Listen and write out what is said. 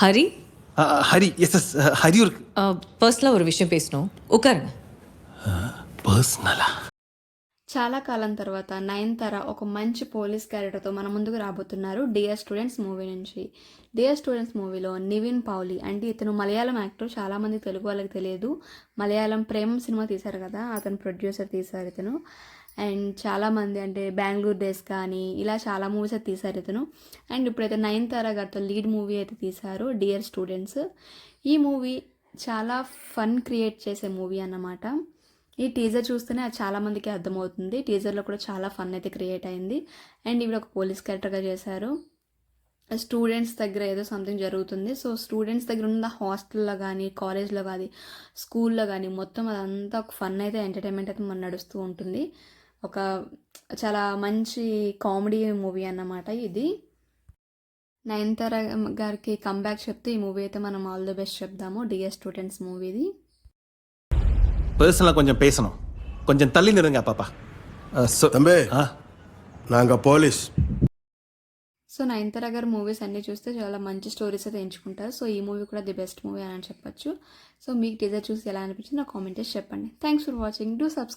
Hari Hari S S Hari ஒரு பர்சனலாக ஒரு விஷயம் பேசணும். உட்காருங்க. పర్సనలా చాలా కాలం తర్వాత నయనతార ఒక మంచి పోలీస్ క్యారెక్టర్తో మన ముందుకు రాబోతున్నారు డియర్ స్టూడెంట్స్ మూవీ నుంచి. డియర్ స్టూడెంట్స్ మూవీలో నివిన్ పౌలి అంటే ఇతను మలయాళం యాక్టర్, చాలామంది తెలుగు వాళ్ళకి తెలియదు. మలయాళం ప్రేమ సినిమా తీశారు కదా, అతను ప్రొడ్యూసర్ తీశారు ఇతను. అండ్ చాలామంది అంటే బెంగళూరు డేస్ కానీ ఇలా చాలా మూవీస్ అయితే తీశారు ఇతను. అండ్ ఇప్పుడైతే నయనతార గారితో లీడ్ మూవీ అయితే తీశారు డియర్ స్టూడెంట్స్. ఈ మూవీ చాలా ఫన్ క్రియేట్ చేసే మూవీ అన్నమాట. ఈ టీజర్ చూస్తేనే అది చాలామందికి అర్థమవుతుంది. టీజర్లో కూడా చాలా ఫన్ అయితే క్రియేట్ అయింది. అండ్ ఇవి ఒక పోలీస్ క్యారెక్టర్గా చేశారు. స్టూడెంట్స్ దగ్గర ఏదో సంథింగ్ జరుగుతుంది. సో స్టూడెంట్స్ దగ్గర ఉన్న హాస్టల్లో కానీ, కాలేజ్లో కానీ, స్కూల్లో కానీ మొత్తం అదంతా ఒక ఫన్ అయితే, ఎంటర్టైన్మెంట్ అయితే మన నడుస్తూ ఉంటుంది. ఒక చాలా మంచి కామెడీ మూవీ అన్నమాట ఇది. నయనతార గారికి కంబ్యాక్ చెప్తే ఈ మూవీ అయితే మనం ఆల్ ది బెస్ట్ చెప్దాము. డియర్ స్టూడెంట్స్ మూవీది. பர்சனலாக கொஞ்சம் பேசணும். கொஞ்சம் தள்ளி நிறுங்க பாப்பா. தம்பி நாங்கள் போலீஸ். సో నయనతార గారు మూవీస్ అన్నీ చూస్తే చాలా మంచి స్టోరీస్ అయితే ఎంచుకుంటారు. సో ఈ మూవీ కూడా ది బెస్ట్ మూవీ అని చెప్పొచ్చు. సో మీకు టీజర్ చూసి ఎలా అనిపించింది నాకు కామెంట్ చేసి చెప్పండి. Thanks for watching. Do subscribe.